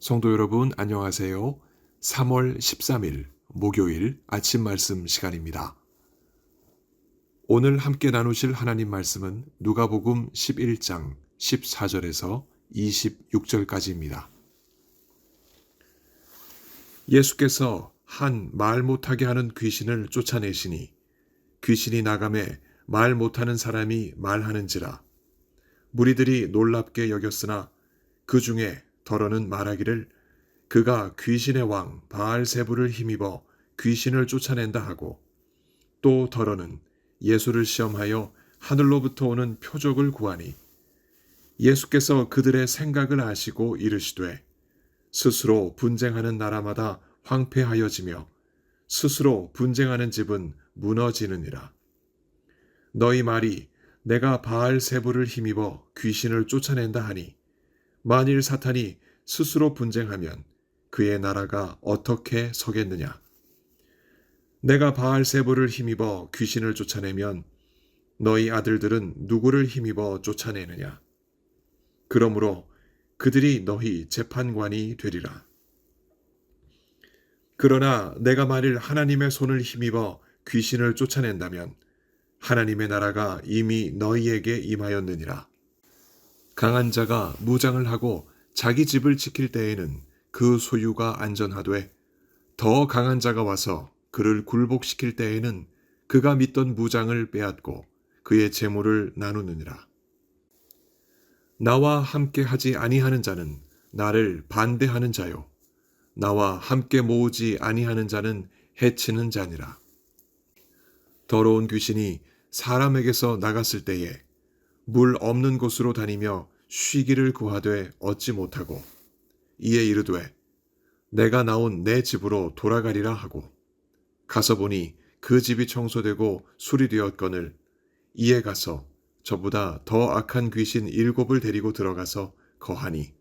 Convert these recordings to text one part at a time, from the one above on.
성도 여러분, 안녕하세요. 3월 13일 목요일 아침 말씀 시간입니다. 오늘 함께 나누실 하나님 말씀은 누가복음 11장 14절에서 26절까지입니다. 예수께서 한 말 못하게 하는 귀신을 쫓아내시니 귀신이 나가매 말 못하는 사람이 말하는지라. 무리들이 놀랍게 여겼으나 그 중에 더러는 말하기를 그가 귀신의 왕 바알세불을 힘입어 귀신을 쫓아낸다 하고, 또 더러는 예수를 시험하여 하늘로부터 오는 표적을 구하니 예수께서 그들의 생각을 아시고 이르시되 스스로 분쟁하는 나라마다 황폐하여지며 스스로 분쟁하는 집은 무너지느니라. 너희 말이 내가 바알세불을 힘입어 귀신을 쫓아낸다 하니 만일 사탄이 스스로 분쟁하면 그의 나라가 어떻게 서겠느냐. 내가 바알세불을 힘입어 귀신을 쫓아내면 너희 아들들은 누구를 힘입어 쫓아내느냐. 그러므로 그들이 너희 재판관이 되리라. 그러나 내가 만일 하나님의 손을 힘입어 귀신을 쫓아낸다면 하나님의 나라가 이미 너희에게 임하였느니라. 강한 자가 무장을 하고 자기 집을 지킬 때에는 그 소유가 안전하되 더 강한 자가 와서 그를 굴복시킬 때에는 그가 믿던 무장을 빼앗고 그의 재물을 나누느니라. 나와 함께 하지 아니하는 자는 나를 반대하는 자요, 나와 함께 모으지 아니하는 자는 해치는 자니라. 더러운 귀신이 사람에게서 나갔을 때에 물 없는 곳으로 다니며 쉬기를 구하되 얻지 못하고 이에 이르되 내가 나온 내 집으로 돌아가리라 하고 가서 보니 그 집이 청소되고 수리되었거늘 이에 가서 저보다 더 악한 귀신 7을 데리고 들어가서 거하니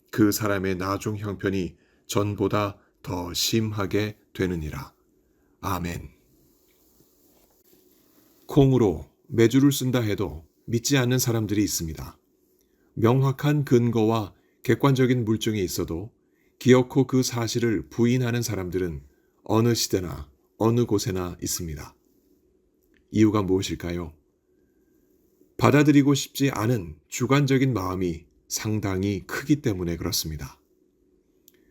그 사람의 나중 형편이 전보다 더 심하게 되느니라. 아멘. 콩으로 매주를 쓴다 해도 믿지 않는 사람들이 있습니다. 명확한 근거와 객관적인 물증이 있어도 기어코 그 사실을 부인하는 사람들은 어느 시대나 어느 곳에나 있습니다. 이유가 무엇일까요? 받아들이고 싶지 않은 주관적인 마음이 상당히 크기 때문에 그렇습니다.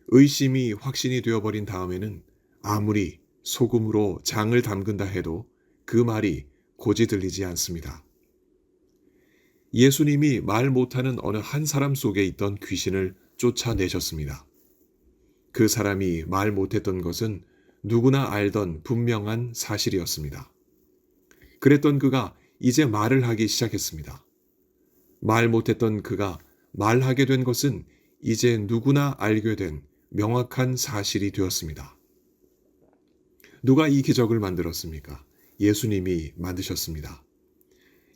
의심이 확신이 되어버린 다음에는 아무리 소금으로 장을 담근다 해도 그 말이 고지 들리지 않습니다. 예수님이 말 못하는 어느 한 사람 속에 있던 귀신을 쫓아내셨습니다. 그 사람이 말 못했던 것은 누구나 알던 분명한 사실이었습니다. 그랬던 그가 이제 말을 하기 시작했습니다. 말 못했던 그가 말하게 된 것은 이제 누구나 알게 된 명확한 사실이 되었습니다. 누가 이 기적을 만들었습니까? 예수님이 만드셨습니다.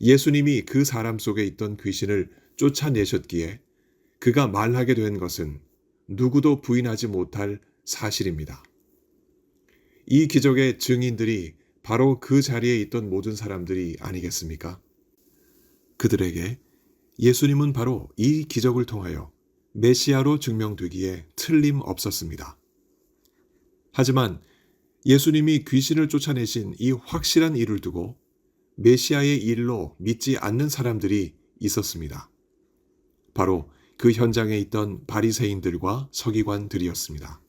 예수님이 그 사람 속에 있던 귀신을 쫓아내셨기에 그가 말하게 된 것은 누구도 부인하지 못할 사실입니다. 이 기적의 증인들이 바로 그 자리에 있던 모든 사람들이 아니겠습니까? 그들에게 예수님은 바로 이 기적을 통하여 메시아로 증명되기에 틀림없었습니다. 하지만 예수님이 귀신을 쫓아내신 이 확실한 일을 두고 메시아의 일로 믿지 않는 사람들이 있었습니다. 바로 그 현장에 있던 바리새인들과 서기관들이었습니다.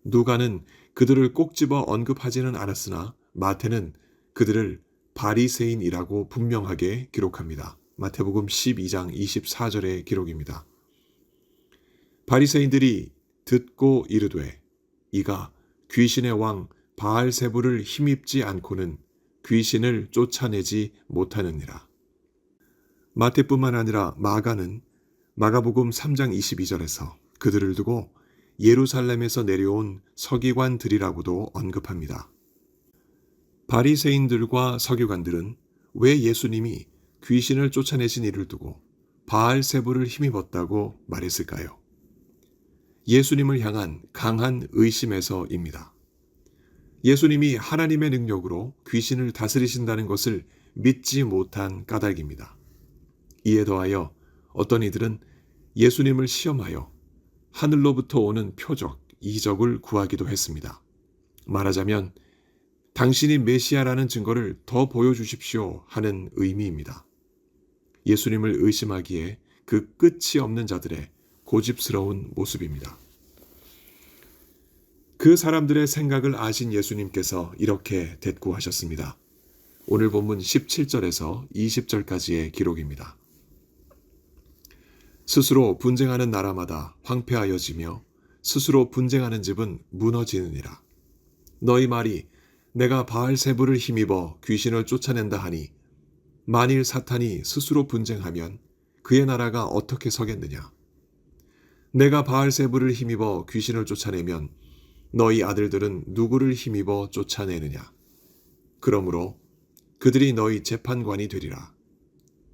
누가는 그들을 꼭 집어 언급하지는 않았으나 마태는 그들을 바리새인이라고 분명하게 기록합니다. 마태복음 12장 24절의 기록입니다. 바리새인들이 듣고 이르되 이가 귀신의 왕 바알세불을 힘입지 않고는 귀신을 쫓아내지 못하느니라. 마태뿐만 아니라 마가는 마가복음 3장 22절에서 그들을 두고 예루살렘에서 내려온 서기관들이라고도 언급합니다. 바리새인들과 서기관들은 왜 예수님이 귀신을 쫓아내신 일을 두고 바알세불을 힘입었다고 말했을까요? 예수님을 향한 강한 의심에서입니다. 예수님이 하나님의 능력으로 귀신을 다스리신다는 것을 믿지 못한 까닭입니다. 이에 더하여 어떤 이들은 예수님을 시험하여 하늘로부터 오는 표적, 이적을 구하기도 했습니다. 말하자면 당신이 메시아라는 증거를 더 보여주십시오 하는 의미입니다. 예수님을 의심하기에 그 끝이 없는 자들의 고집스러운 모습입니다. 그 사람들의 생각을 아신 예수님께서 이렇게 대꾸하셨습니다. 오늘 본문 17절에서 20절까지의 기록입니다. 스스로 분쟁하는 나라마다 황폐하여지며 스스로 분쟁하는 집은 무너지느니라. 너희 말이 내가 바알세불을 힘입어 귀신을 쫓아낸다 하니 만일 사탄이 스스로 분쟁하면 그의 나라가 어떻게 서겠느냐. 내가 바알세불을 힘입어 귀신을 쫓아내면 너희 아들들은 누구를 힘입어 쫓아내느냐. 그러므로 그들이 너희 재판관이 되리라.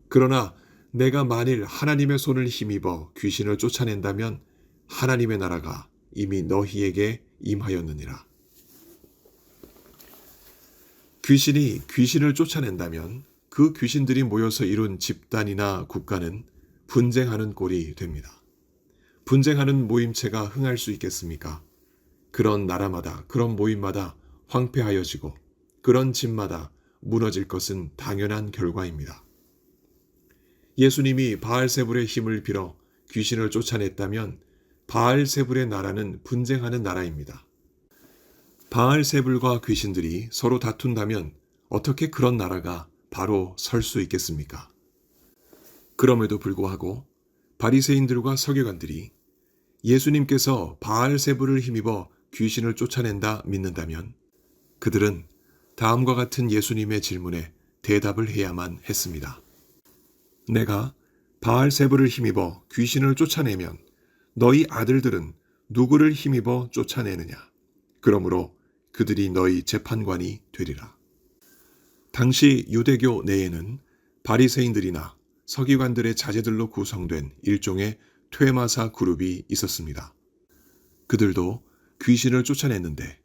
그러나 내가 만일 하나님의 손을 힘입어 귀신을 쫓아낸다면 하나님의 나라가 이미 너희에게 임하였느니라. 귀신이 귀신을 쫓아낸다면 그 귀신들이 모여서 이룬 집단이나 국가는 분쟁하는 꼴이 됩니다. 분쟁하는 모임체가 흥할 수 있겠습니까? 그런 나라마다, 그런 모임마다 황폐하여지고 그런 집마다 무너질 것은 당연한 결과입니다. 예수님이 바알세불의 힘을 빌어 귀신을 쫓아냈다면 바알세불의 나라는 분쟁하는 나라입니다. 바알세불과 귀신들이 서로 다툰다면 어떻게 그런 나라가 바로 설 수 있겠습니까? 그럼에도 불구하고 바리새인들과 서기관들이 예수님께서 바알세불을 힘입어 귀신을 쫓아낸다 믿는다면 그들은 다음과 같은 예수님의 질문에 대답을 해야만 했습니다. 내가 바알세불을 힘입어 귀신을 쫓아내면 너희 아들들은 누구를 힘입어 쫓아내느냐. 그러므로 그들이 너희 재판관이 되리라. 당시 유대교 내에는 바리새인들이나 서기관들의 자제들로 구성된 일종의 퇴마사 그룹이 있었습니다. 그들도 귀신을 쫓아냈는데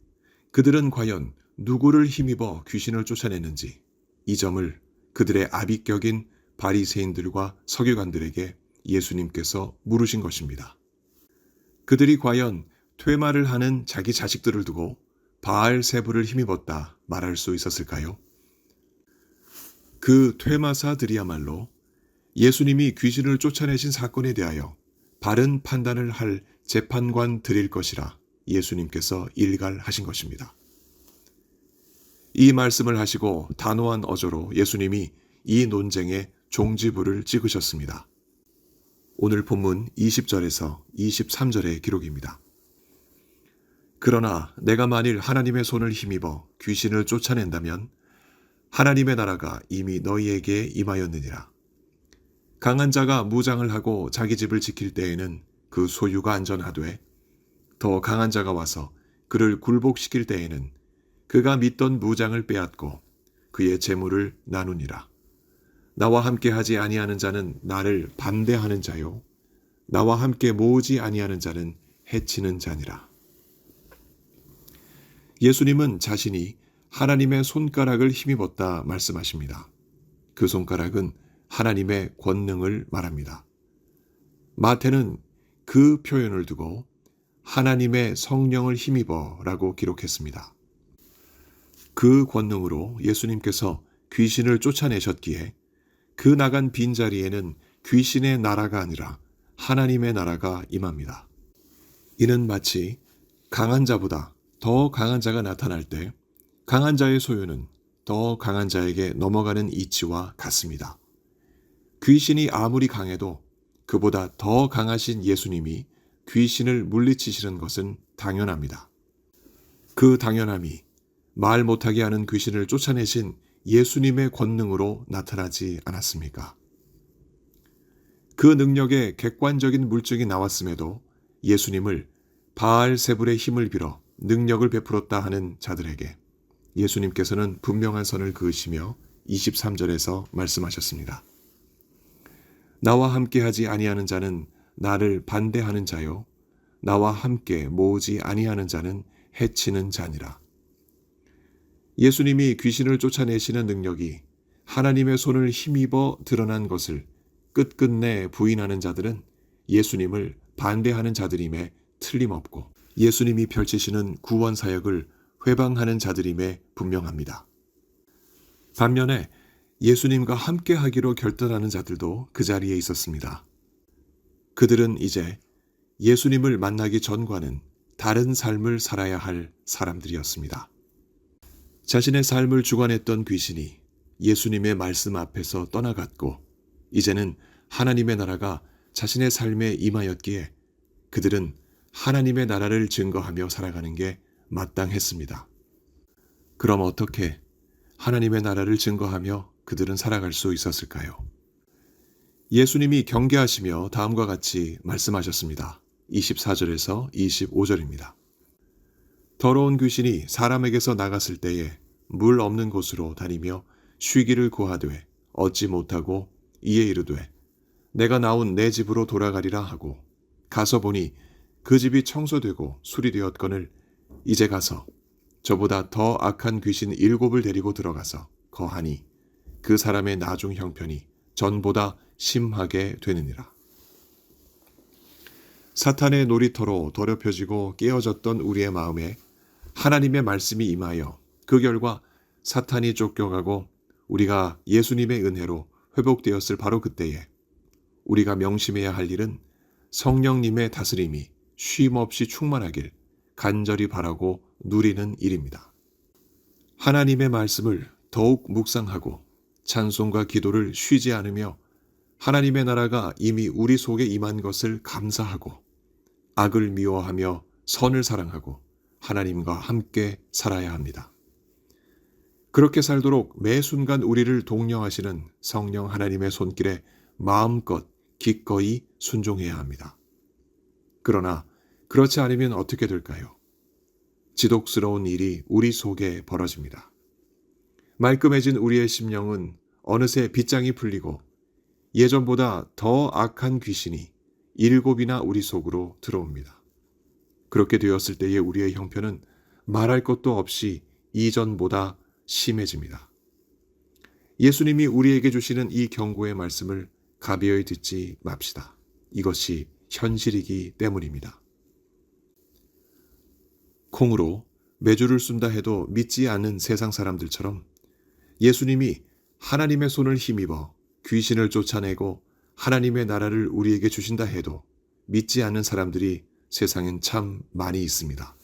그들은 과연 누구를 힘입어 귀신을 쫓아냈는지 이 점을 그들의 아비격인 바리새인들과 서기관들에게 예수님께서 물으신 것입니다. 그들이 과연 퇴마를 하는 자기 자식들을 두고 바알세불을 힘입었다 말할 수 있었을까요? 그 퇴마사들이야말로 예수님이 귀신을 쫓아내신 사건에 대하여 바른 판단을 할 재판관들일 것이라 예수님께서 일갈하신 것입니다. 이 말씀을 하시고 단호한 어조로 예수님이 이 논쟁에 종지부를 찍으셨습니다. 오늘 본문 20절에서 23절의 기록입니다. 그러나 내가 만일 하나님의 손을 힘입어 귀신을 쫓아낸다면 하나님의 나라가 이미 너희에게 임하였느니라. 강한 자가 무장을 하고 자기 집을 지킬 때에는 그 소유가 안전하되 더 강한 자가 와서 그를 굴복시킬 때에는 그가 믿던 무장을 빼앗고 그의 재물을 나누니라. 나와 함께 하지 아니하는 자는 나를 반대하는 자요 나와 함께 모으지 아니하는 자는 해치는 자니라. 예수님은 자신이 하나님의 손가락을 힘입었다 말씀하십니다. 그 손가락은 하나님의 권능을 말합니다. 마태는 그 표현을 두고 하나님의 성령을 힘입어 라고 기록했습니다. 그 권능으로 예수님께서 귀신을 쫓아내셨기에 그 나간 빈자리에는 귀신의 나라가 아니라 하나님의 나라가 임합니다. 이는 마치 강한 자보다 더 강한 자가 나타날 때 강한 자의 소유는 더 강한 자에게 넘어가는 이치와 같습니다. 귀신이 아무리 강해도 그보다 더 강하신 예수님이 귀신을 물리치시는 것은 당연합니다. 그 당연함이 말 못하게 하는 귀신을 쫓아내신 예수님의 권능으로 나타나지 않았습니까? 그 능력의 객관적인 물증이 나왔음에도 예수님을 바알세불의 힘을 빌어 능력을 베풀었다 하는 자들에게 예수님께서는 분명한 선을 그으시며 23절에서 말씀하셨습니다. 나와 함께하지 아니하는 자는 나를 반대하는 자요 나와 함께 모으지 아니하는 자는 해치는 자니라. 예수님이 귀신을 쫓아내시는 능력이 하나님의 손을 힘입어 드러난 것을 끝끝내 부인하는 자들은 예수님을 반대하는 자들임에 틀림없고 예수님이 펼치시는 구원 사역을 회방하는 자들임에 분명합니다. 반면에 예수님과 함께 하기로 결단하는 자들도 그 자리에 있었습니다. 그들은 이제 예수님을 만나기 전과는 다른 삶을 살아야 할 사람들이었습니다. 자신의 삶을 주관했던 귀신이 예수님의 말씀 앞에서 떠나갔고 이제는 하나님의 나라가 자신의 삶에 임하였기에 그들은 하나님의 나라를 증거하며 살아가는 게 마땅했습니다. 그럼 어떻게 하나님의 나라를 증거하며 그들은 살아갈 수 있었을까요? 예수님이 경계하시며 다음과 같이 말씀하셨습니다. 24절에서 25절입니다. 더러운 귀신이 사람에게서 나갔을 때에 물 없는 곳으로 다니며 쉬기를 구하되 얻지 못하고 이에 이르되 내가 나온 내 집으로 돌아가리라 하고 가서 보니 그 집이 청소되고 수리되었거늘 이제 가서 저보다 더 악한 귀신 7을 데리고 들어가서 거하니 그 사람의 나중 형편이 전보다 심하게 되느니라. 사탄의 놀이터로 더럽혀지고 깨어졌던 우리의 마음에 하나님의 말씀이 임하여 그 결과 사탄이 쫓겨가고 우리가 예수님의 은혜로 회복되었을 바로 그때에 우리가 명심해야 할 일은 성령님의 다스림이 쉼없이 충만하길 간절히 바라고 누리는 일입니다. 하나님의 말씀을 더욱 묵상하고 찬송과 기도를 쉬지 않으며 하나님의 나라가 이미 우리 속에 임한 것을 감사하고 악을 미워하며 선을 사랑하고 하나님과 함께 살아야 합니다. 그렇게 살도록 매 순간 우리를 독려하시는 성령 하나님의 손길에 마음껏 기꺼이 순종해야 합니다. 그러나 그렇지 않으면 어떻게 될까요? 지독스러운 일이 우리 속에 벌어집니다. 말끔해진 우리의 심령은 어느새 빗장이 풀리고 예전보다 더 악한 귀신이 7이나 우리 속으로 들어옵니다. 그렇게 되었을 때의 우리의 형편은 말할 것도 없이 이전보다 심해집니다. 예수님이 우리에게 주시는 이 경고의 말씀을 가벼이 듣지 맙시다. 이것이 현실이기 때문입니다. 콩으로 매주를 쓴다 해도 믿지 않는 세상 사람들처럼 예수님이 하나님의 손을 힘입어 귀신을 쫓아내고 하나님의 나라를 우리에게 주신다 해도 믿지 않는 사람들이 세상엔 참 많이 있습니다.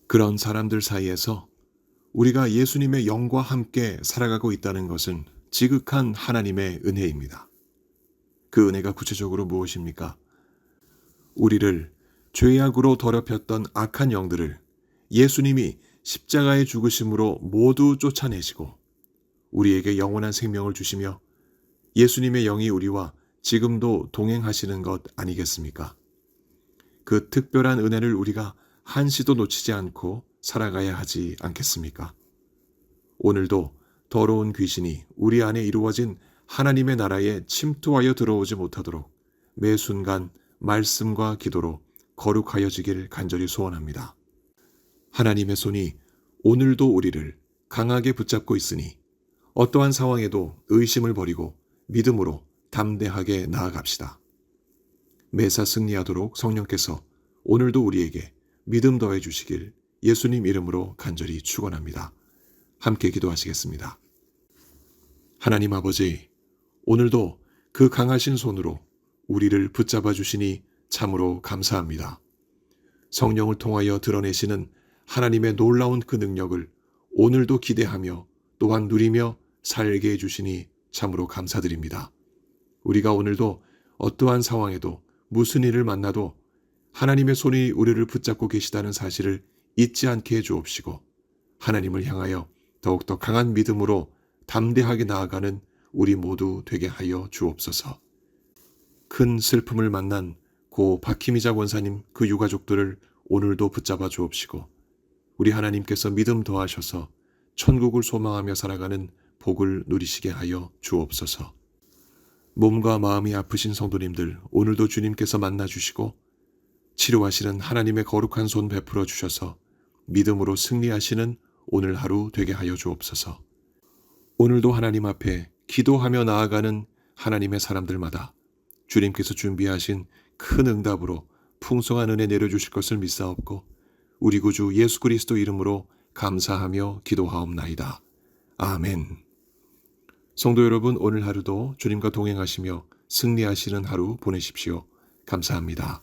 그런 사람들 사이에서 우리가 예수님의 영과 함께 살아가고 있다는 것은 지극한 하나님의 은혜입니다. 그 은혜가 구체적으로 무엇입니까? 우리를 죄악으로 더럽혔던 악한 영들을 예수님이 십자가의 죽으심으로 모두 쫓아내시고 우리에게 영원한 생명을 주시며 예수님의 영이 우리와 지금도 동행하시는 것 아니겠습니까? 그 특별한 은혜를 우리가 한시도 놓치지 않고 살아가야 하지 않겠습니까? 오늘도 더러운 귀신이 우리 안에 이루어진 하나님의 나라에 침투하여 들어오지 못하도록 매 순간 말씀과 기도로 거룩하여지길 간절히 소원합니다. 하나님의 손이 오늘도 우리를 강하게 붙잡고 있으니 어떠한 상황에도 의심을 버리고 믿음으로 담대하게 나아갑시다. 매사 승리하도록 성령께서 오늘도 우리에게 믿음 더해 주시길 예수님 이름으로 간절히 축원합니다. 함께 기도하시겠습니다. 하나님 아버지, 오늘도 그 강하신 손으로 우리를 붙잡아 주시니 참으로 감사합니다. 성령을 통하여 드러내시는 하나님의 놀라운 그 능력을 오늘도 기대하며 또한 누리며 살게 해주시니 참으로 감사드립니다. 우리가 오늘도 어떠한 상황에도 무슨 일을 만나도 하나님의 손이 우리를 붙잡고 계시다는 사실을 잊지 않게 해주옵시고 하나님을 향하여 더욱더 강한 믿음으로 담대하게 나아가는 우리 모두 되게 하여 주옵소서. 큰 슬픔을 만난 고 박희미자 권사님 그 유가족들을 오늘도 붙잡아 주옵시고 우리 하나님께서 믿음 더하셔서 천국을 소망하며 살아가는 복을 누리시게 하여 주옵소서. 몸과 마음이 아프신 성도님들 오늘도 주님께서 만나주시고 치료하시는 하나님의 거룩한 손 베풀어 주셔서 믿음으로 승리하시는 오늘 하루 되게 하여 주옵소서. 오늘도 하나님 앞에 기도하며 나아가는 하나님의 사람들마다 주님께서 준비하신 큰 응답으로 풍성한 은혜 내려주실 것을 믿사옵고 우리 구주 예수 그리스도 이름으로 감사하며 기도하옵나이다. 아멘. 성도 여러분, 오늘 하루도 주님과 동행하시며 승리하시는 하루 보내십시오. 감사합니다.